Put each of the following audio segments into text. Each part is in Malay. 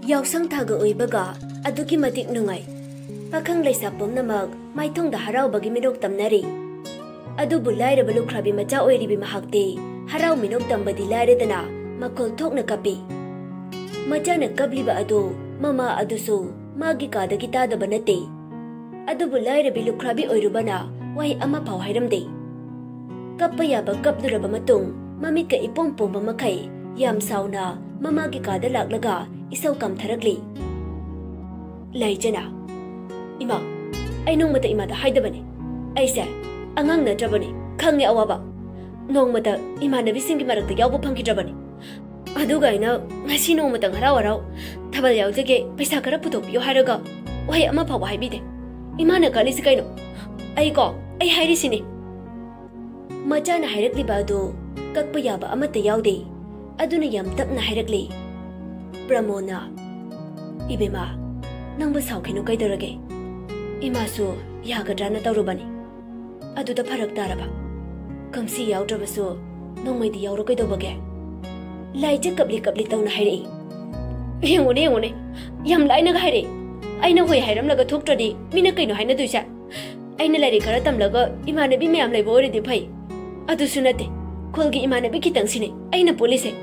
Yausang thaga oibaga aduki matik nungai. Pakhang leisa pomnamak maithongda haraubagi minok tamnari. Adubu lairaba lukhrabi macha oiribi mahakte harau minok tambadi lairedana makol thokna kapi. Machana kabliba adu mama adusu magi kadagi tadaba nate. Adubu lairabi lukhrabi oirubana wahi ama phaw hairamde. Kappa yaba kapduraba matung mamika ipom pomba makai yam sauna mamagi kada laklaga isau kam tharakli. Laijana Ima, ay nung mata imada haidabani. Ay sa, angang na trabani, khangi awaba. Nung mata imana bisingi marakta yawbo pangkidrabani. Aduga ina, ngasi nung matang haraw-haraw. Tabal yaw jage, paisa kara putopiyo haraga. Wahay ama pa wahay bide. Imana kalisi kaino. Ay ko, ay hayri sini. Macha na hayrakli ba ado, kakpa yaba amata yawde. Ado na yam tap na hayrakli. Pramona, Ibema, nang basaw kino kay darage. Imasu yagadra na taurubani. Aduda parak daraba. Kamsi yaudrabasu nongmaydi yauro kay dobage. Laija kapli taw na hayri. Yengone. Yam lai naga hayri. Ay na hoy hayram laga thoktradi mina kaino hayna duisa. Ay na lari kara tamlaga imanabi mayam laibo oridi phai. Adu sunate. Kolgi imanabi kitang sine. Ay na police.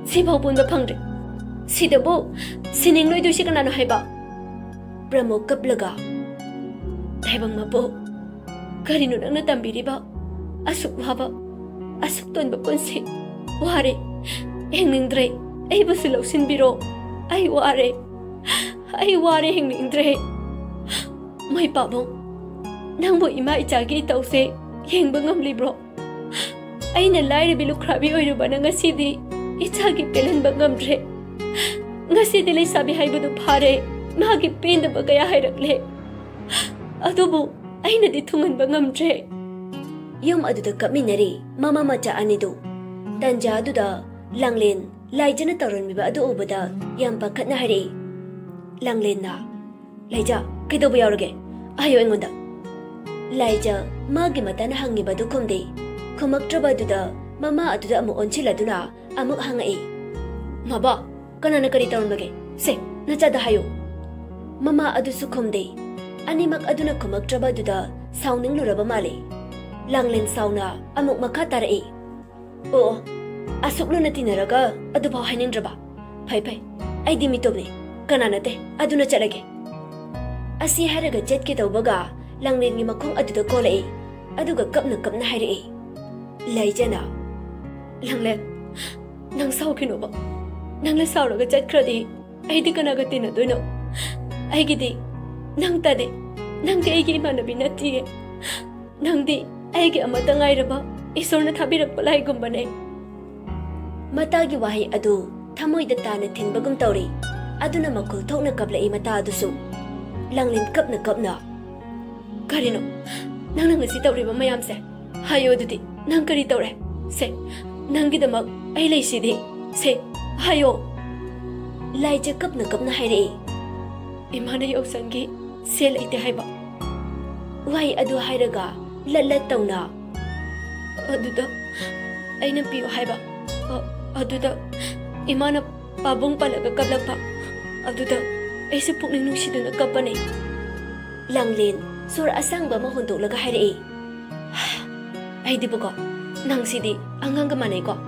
Sibaw punba phangre. Sidabo sining loy duisi kanano hayba. Bramo kaplaga. Taibang mapo, karino nang natambiri ba? Asuk waba, asuk tuan ba konsi? Ware, hingmingdre, ay basilaw sinbiro. Ay ware hingmingdre. May pabong, nang mo ima ichagi itawse, hing bangam libro. Ay nalay bilukrabi oy ruba na ngasidi, ichagi pilan bangamdre. Ngasidi lay sabi hay budo pare, mahagipin na bagaya hayrakle. Adubu, ay naditungan ba ngamdre? Yum aduda kaminari, mama macha anido. Tanja aduda, Langlen, Laija na taron mi ba adu ubada, yam pakat na hari. Langlen na, Laija, kito ba yaurage? Ayo engonda. Laija, magi mata na hangi ba dukumde. Kumaktra ba aduda, mama aduda amu onchila duna, amu hangai. Maba, kana na kari taron bage. Se, nachada hayo. Mama adu sukumde. Animak aduna kumaktraba duda sauning luraba male. Langlen sauna amuk makatarai. Oo, asuklo na tinaraga adu pa haining draba. Pai, ay di mitobne. Kananate, aduna chalage. Asi haraga jet ke tawbaga Langlen ni makong aduda kolai. Aduga kap na hairi. Laijana. Langlen, nang saw kinoba. Nang lasauraga jet kradi. Ay di kanaga tinadoy no. Ay gidi. Nang tade, nang kaigi imanabi natiye. Nang di, aigi amata ngairaba, isor na thabirak palay gumbane. Matagi wahay adu, tamoy data na tinbagum tauri. Adu na makultok na kablai mata adusu. Langlen kap na. Karino, nang nangasi tauri ba mayam se? Hayo dudi, nang kari taure. Se, nang gidamak, ay lay sidi. Se, hayo. Laija kap na hayri. Imana yausangi, sel ite haiba. Wai adu hairaga, lalat tauna. Aduda, ay nang piyo haiba. Aduda, imana pabong palaga kablapa. Aduda, ay sa pukning nung sido nagkapanay. Langlen, sura asang ba mahundok laga hairi. Ay di ba ko, nang sidi, ang hanggamanay ko.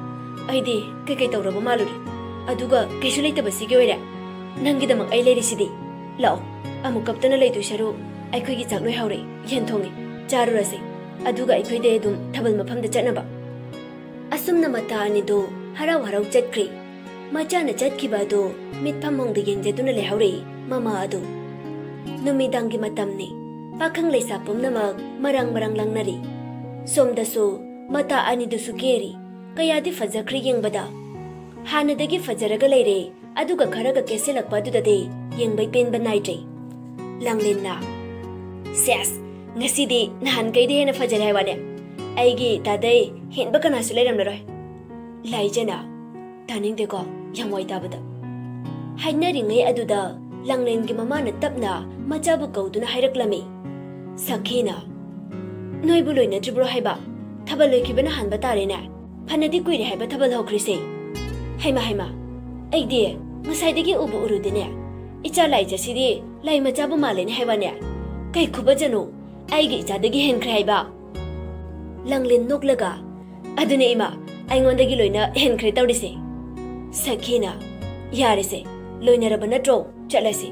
Ay di, kay tawra ba maluri. Aduga, kay sulay taba sige wala. Nang gidamang ay layri sidi. Lao, amuk kapta na layto sharu, ay ko'y gitak noy haure, yan tongi, charu rasi, aduga ay ko'y deedum tabal mapam da chat na ba. Asum na mataan nido, haraw-haraw chat kri, macha na chat ki ba do, mit pamong da yang jetu na lay haure, mama ado. Numidang gi matam ni, pakang lay sapom na marang-marang lang nari. Som da so, mataan nido sukeri, kaya di faza kri yang bada. Hana dagi fajaraga lay re, aduga karaga kesilak pa dudade, yang bay pen banay jay. Langlen na. Siyas, ngasidi nahan kay di na fajalay wane. Aygi, taday, hin baka nasulay ram naroy. Laija na. Taning de ko, yang way tabada. Hay na rin ngay aduda, Langlen gi mama na tap na, majabu kaw do na hayraklami. Sakina. Noy buloy na jibro hayba, tabaloy ki ba nahan ba tare na? Panadi kuy re hayba tabal ho krisi. Hayma, ay di, ngasai ubu urudine icha lai jasidi lai machabu malene haibane kai khubajanu aigi icha dagi henkre haiba langlin noklaga adune ima aingondagi loina henkre tawdise Sakhina yarise loina rabana tro chalasi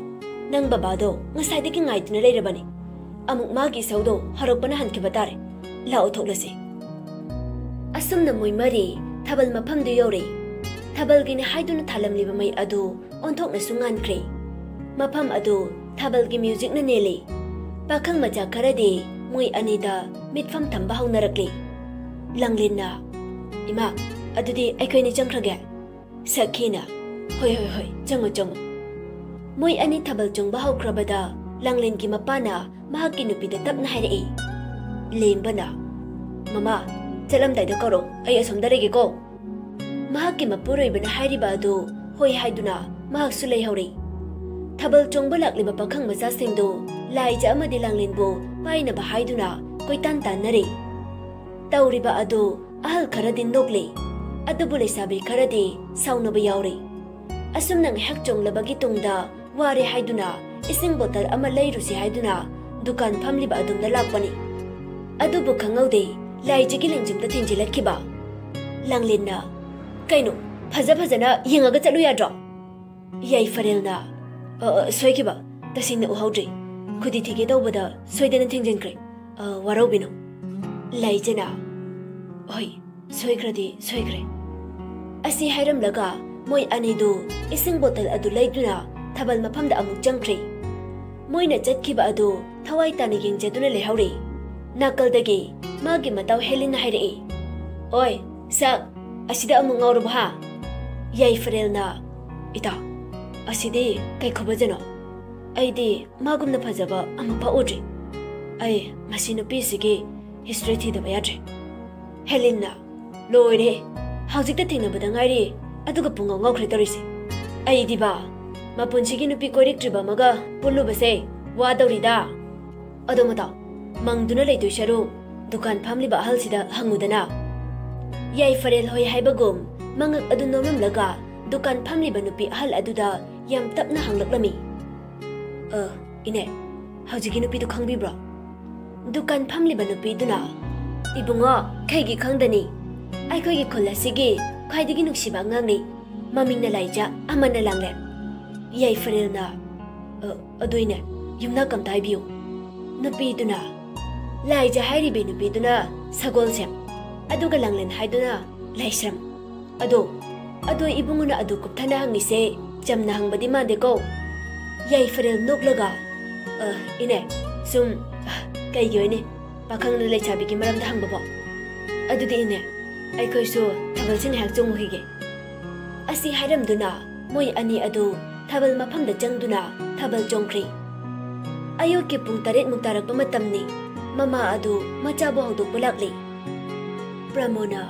nang babado ngasai dagi ngaituna leirabani amuk magi saudo harokbana hankhiba tare lao thoklasi asumna moi mari thabal mafamdu yore thabal gine haiduna thalamliba mai adu onthokna sungankre mafam adu thabal gi music na nele pakhang macha kharadi moi anida mitfam thamba haunarakle langlina ima adudi aikhoini changkhrage Sakhina hoi hoi hoi chango moi ani thabal chungba haukrabada langlin gi mapana mahaki nupida tapna hairei lembana mama chalam dai da karo ai asomda rege ko mahaki mapuroi bana hairiba adu hoi haiduna mahak su lei hauri thabal chongba lakliba pakhang macha singdo lai ja amadi langlin bo paina ba haiduna koitan tanare tauriba adu ahal kharadin nokle adubu leisabi kharadi saunaba yauri asum nang hak chonglabagi tungda ware haiduna ising bottle ama leirusi haiduna dukan famliba adumda lakpani adubu khangaude lai jigi lengjimda thinjilakhiba langlinna kaino phajana yengaga chalu yadro yai farelna soikiba tasina uhaudri khudi thige tawbada soidana thingjenkre warobino laijana oi soikradi soikre asi hairam laga moi anidu ising bottle adu laiduna thabal mafamda amuk changkre moina chatkhiba adu thawai tani yengjaduna lehauri nakaldagi magi mataw helina hairei oi sak asida amuk ngawruba ha yai farelna ita asidi kai khobajano aidi magumna phajaba amapa odri ai masinu pisigi history thi da bayatre Helena loire haujikta thinabada ngairi aduga punga ngawkhre tarisi ai diba mapunchigi nupi koiriktriba maga pullubase wadawrida adomata mangduna leidoisharu dukan famliba ahalsida hangudana yai farel hoi haibagum mangak adu nomlamlaga dukan famliba nupi ahal aduda yam tapna hanglaklami ine haujigi nupi du khangbibra dukan famliba nupi duna ibungo khaigi khangdani aikhoigi kholasigi khaidigi nuksiba ngangni mamingna laija amana langle yai farelna aduine yumna kamtai biu nupi duna laija hairibe nupi duna sagolse aduga langlen haiduna laisram ado ibunguna adu kupthana hangise jamna hangbadi mande ko yai farel noklaga ine sum kai yoine pakhang na leichabi ki maram da hangbabo adudi ine ai khoisu thabal sin hak chung hige asi hairam duna moi ani adu thabal mafam da changduna thabal chongkhri ayo ki pung taret muktarak pa matamni mama adu macha bo hodok bulakli Pramona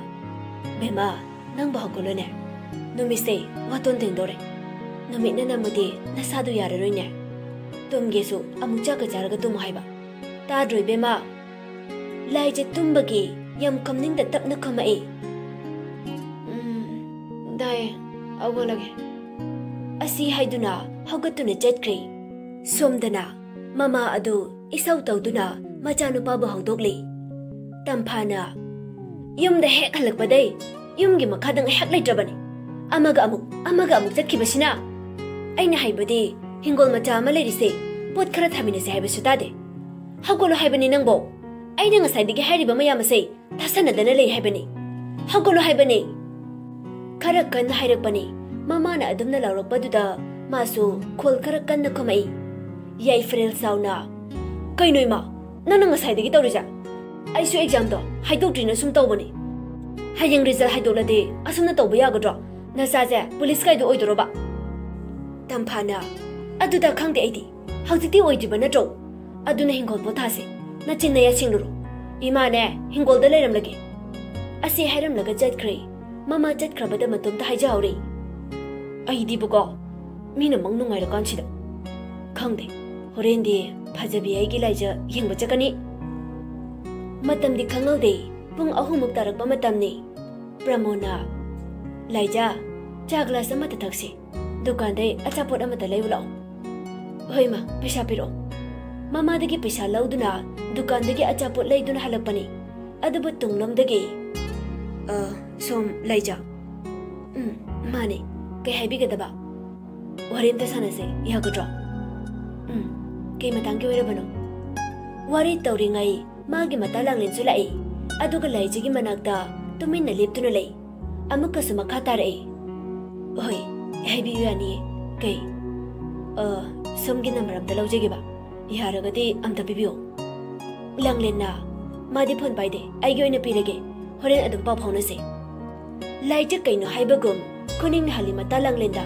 bema nang bahagolone numise waton tengdore numina namudi nasadu yararoine tumgesu amucha ka jaraga tum haiba ta droi bema laije tumbagi yam kamning da tapna khamai dai awolage asi haiduna hogatuna chetkri somdana mama adu isau tawduna macha nupa ba hodokli tamphana yumda hek halakpadai yumgi makhadang hek laitrabani amaga amuk chatkibasina aina haibadi hingol macha ama leirise pot khara thaminase haibasu tade hagolo haibani nangbo aina ngasai digi hairiba mayam sei thasanadana lei haibani hagolo haibani khara kan hairakpani mama na adumna lawrakpaduda masu khol khara kan na khamai yai frel sauna kainoima nana ngasai digi tawrija aisu exam do haidoktrina sum tawbani hayang result haidolade asumna tawba yagadro nasaje police kai do oidoroba tamphana aduda khangde aidi haujiti oidiba natro aduna hingol pothase na chinnaya singluro imane hingol da leiramlage asi hairamlaga jatkre mama jatkrabada matum ta haijawri aidi bugo mina mangnungai ra kanchida khangde horendi phajabi aigi laija yengba chakani matamdi khangaude pung ahumuk tarakpa matamni Pramona laija cha glass amata thakse दुकान दे अचापोट अमता लेउ लाओ होय मा पैसा पिरो मामा दगी पैसा लौदुना दुकान दगी अचापोट लेदुना हलपनी अदबु तुंगलम दगी सोम लेजा माने कई हाइबिगदबा वरेंता सानसे यागद्रो कई मतंगी ओइरबनो वारी तौरिंगाई मागी मता लांगलेनसु लाई अदुगा लाइजिगी मनाक्ता तुमिन्ना लेप्तुना लई अमुकसु मखा तारई होय हाइबियु यानी कई सोमगी नंबर अमता लौजेगेबा यारगदि अमता पिबियो लांगलेनना मादी फोन पाइदे आइगी ओइना पिरेगे होरेन अदुम पाव फाउनसे लाइजे कइनो हाइबगुम खुनिंग हाली मता लांगलेनदा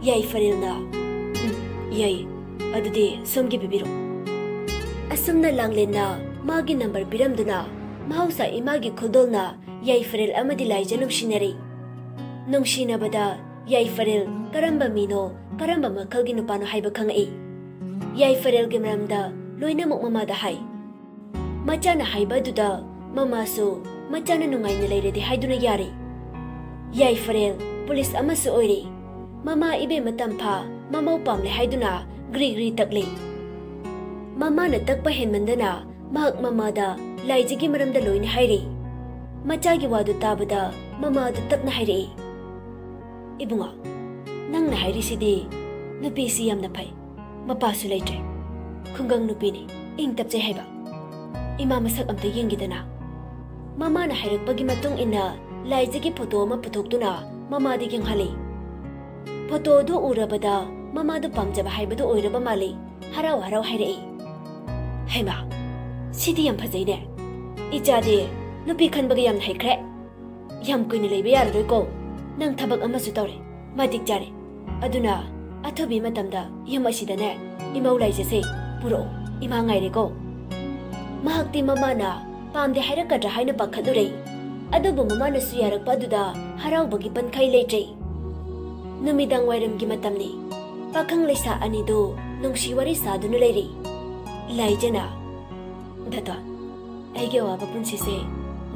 याई फरेलना याई अदुदि सोमगी पिबिरो असुमना लांगलेनना मागी नंबर पिरमदुना महौसा इमागी खुदोलना याई फरेल अमदि लाइजे नुंसिनरे नुंसिनबदा याई फरेल करंबा मीनो करंबा मखलगी नुपानो हाइबा खंगई याई फरेल गे मरमदा लोइना मुक ममादा हाई मचाना हाइबा दुदा ममासु मचाना नुंगाइना लेरेदि हाइदुना यारे याई फरेल पुलिस अमसु ओइरे ममा इबे मतंफा ममौ पामले हाइदुना ग्री ग्री तकले ममा न तकपा हेनमंदना महक ममादा लाइजिगी मरमदा लोइना हाइरे मचागी वादु ताबदा ममादु तकना हाइरे इबुंगा नंगना हाइरिसिदि नुपीसी यामना फै मपासु लेट्रे खुंगंग नुपीनि इंग तपचे हाइबा इमा मसक अमता येंगिदना ममाना हाइरकपगी मतुंग इना लाइजिगी फोटो अमा पुथोक्तुना ममादि येंगहाले फोटो दु उरबदा ममादु पामजबा हाइबदु ओइरबा माले हराव हराव हाइरई हाइमा सिदि याम फजैने इचादे नुपी खनबगा याम हाइख्रे याम कुइनि लेबे याररोइको नंग थबक अमसु तौरे मदिक जारे अदुना अथोबी मतमदा यम असिदने इमौ लाइजेसे पुरो इमा ngaइरेको महक्ति ममाना पामदे हाइरकद्रा हाइना पखदुरै अदुबु ममाना सुयारकपा दुदा हराउबगी पनखै लेट्रे नुमिदांग वाइरमगी मतमनि पाखंग लेसा अनिदो नुंगसी वारी सादुनु लेरि लाइजना दता आइगे वाबा पुंसिसे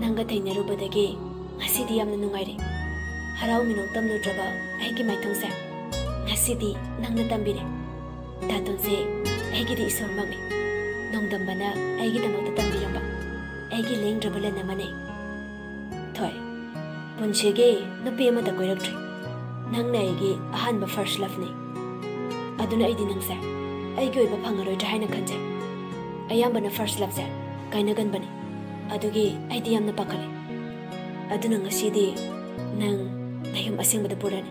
नंगा थैनरुबदगे ngasiदी यामना नुंगाइरे हराउ मिनो तमनुद्रबा आइगे माइथोंसे ngasiदी नंगना तंबिरे दातोंसे आइगेदि इसोर मंगने नोंदंबना आइगे दमक्ता तंबिरंबा आइगे लेंग्रबला नमने थोय पुंसेगे नुपी अमता कोइरक्ट्रे नंगना आइगे अहानबा फर्स्ट लव ने अदुना आइदि नंगसे आइगे ओइबा फंगरोइद्रा हाइना खंजे अयाम्बना फर्स्ट लव से काइनगनबने अदुगी आइदि यामना पाखले अदुना ngasiदी नंग नयम असेंबदा पुराने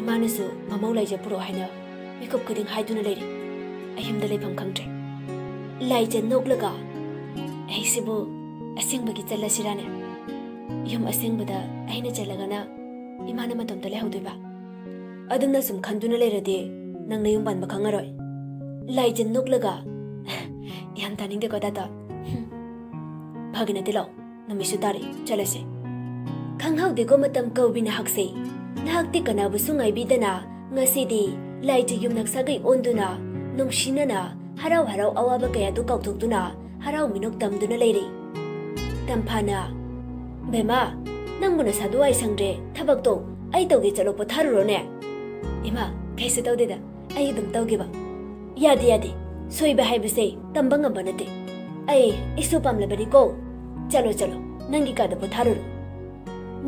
इमानसु ममौ लाइजे पुरो हाइना मिकप कुदिंग हाइदुना लेरि अहिमदा लेफम खंगट्रे लाइजे नोकलगा आइसिबु असेंबगी चल्लसिराने यम असेंबदा आइना चल्लगना इमाना मतमता लेहौदुबा अदुना सुम खंदुना लेरदे नंग नयम बानबा खंगरोय लाइजे नोकलगा याम तानिंगदे कोदाता भागना दिलाओ नमिसु तारे चलसे खंगहौदेको मतम कौबिना हकसे नहाक्ति कनाबु सुंगाइबिदना ngasiदी लाइजे युमनक सागै ओंदुना नुंगसिनना हराव हराव अवाबा कयादु काउथोक्तुना हराव मिनोक तमदुना लेरे तमफाना बेमा नंगुना सादु आइ संग्रे थबकतो आइ तौगे चलो पोथारुरोने इमा कैसे तौदेदा आइ दुम तौगेबा यादे यादे सोइबा हाइबसे तंबा ngamba nate ai isu pamlabani ko chalo chalo nangi kada potharuru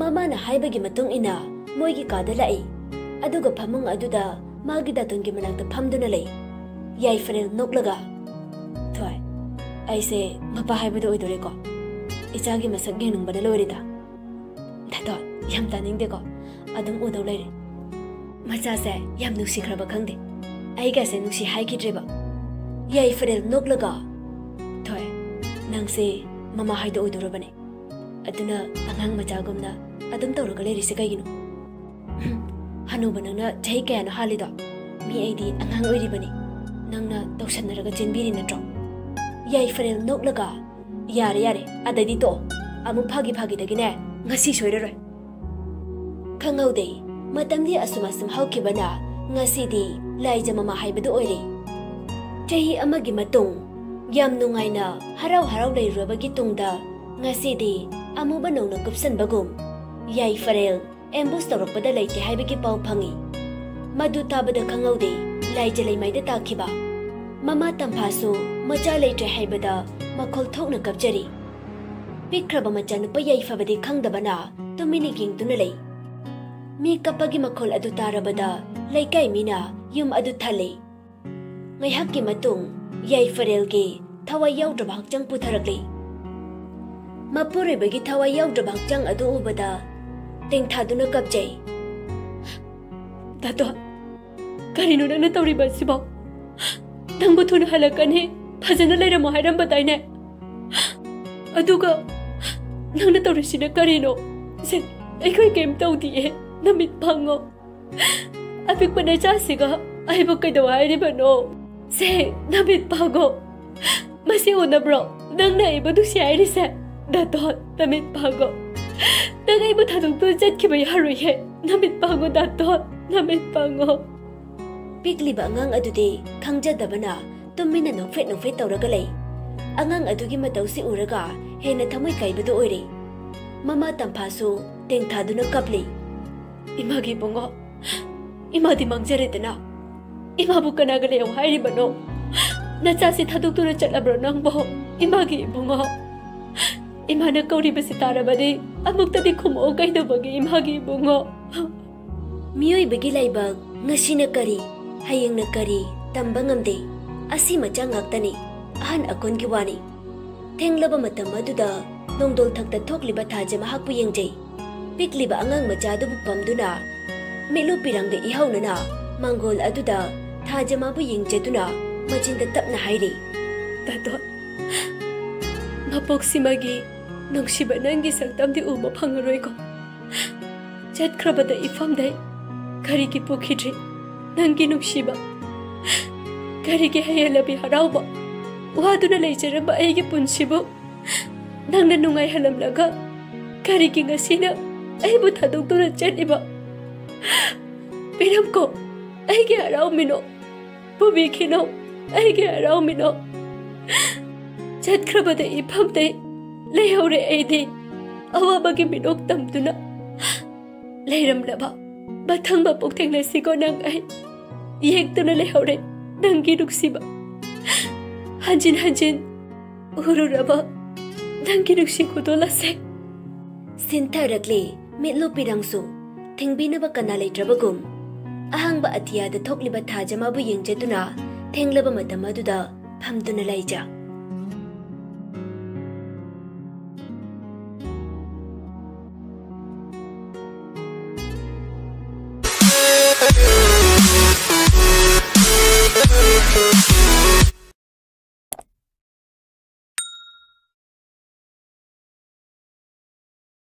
mama na haibagi matung ina moigi kada lai aduga phamung aduda magi datungi manakta phamduna lei yai frel noklaga thoi ai se mapa haibadu oidore ko ichagi masak genung bana loirida dato yam taning de ko adum udaw leire macha se yam nusi khraba khangde ai ga se nusi haikidreba yai frel noklaga thoi nangse mama haida oidorabane aduna angang machagumna adum tawraga lerise kaigino hanuba nangna chai kayana halido mi aidi angang oiribani nangna tawsannaraga chenbiri natro yai frel noklaga yare yare adadi to amu phagi phagi dagine ngasi soiraroi khangaude matamdi asuma sum haukibana ngasi di laija mama haibadu oire chahi amagi matung yam nungaina harau harau leirubagi tungda ngasidi amuba nongna kupsan bagum yai farel embus tawrakpada leite haibagi pau phangi Madu tabada khangaude laija leimaida takhiba. Mama tamphasu macha leitre haibada makhol thokna kapjari. Pikraba macha nupa yaifabadi khangdabana tumini gingtuna lei. Mi kapagi makhol adu tarabada leikai mina yum adu thale. Ngaihakki matung yaifarelge thawai yaudraba hakchang putharakle. Mapurebagi thawai yaudraba hakchang adu ubada tengthaduna kapjai. Dato karino nangna tawriba sibo. Nangbu thuna halakani phajana leiramo hairamba taine. Aduga nangna tawrisina karino se aikoi kem tawdiye namit phango. Apikpa nachasiga aibu kaidawa hairibano se namit phango. Masi unabro nangna aibu dusi hairise. Dato namit phango. Nang aibu thaduktu jatkiba yaroye namit phango dato namit phango. Pikliba angang adude khangjadabana tummina nokfet tawraga lei. Angang adugi matausi uraga hena thamoi kaibadu oire. Mama tamphasu tengthaduna kapli. Imagi bungo imadi mangjaredana. Imabu kanaga lew hairibano. Nachasi thaduktura chatlabro nangbo imagi bungo. Imana kauribasi tarabadi amuktadi khumo kaidabagi imagi bungo. Miyoi bagi laibag ngasina kari hayengna kari tamba ngamde asi macha ngaktani ahan akon ki wani thenglaba matam aduda nongdol thakta thokliba thajama hakpu yengjei pikliba angang macha du pamduna melu pirangga ihaunana mangol aduda thajama bu yengjeduna machinda tapna hairi tato mapoksimagi nongsiba nangi saktamdi uba phangaroi ko chatkrabada ifamdai kari ki pukhidri nangi nungsiba kari ki hayalabi harauba waduna leijaraba aigi punsibu nangna nungai halamlaga kari ki ngasina aibu thadukduna chatiba piramko aigi harau mino pubi khino aigi harau mino chatkrabada ifamdai leihore aidi awabagi minok tamduna leiramlaba bathang ba poktheng le sigo nang ai yek tuna le hore nangi ruksiba hanjin ururaba nangi ruksi kudola se sintarakle mitlo pirangsu thengbina ba kana leitrabagum ahang ba atia da thokliba thajama bu yengjeduna thenglaba matamaduda phamduna laija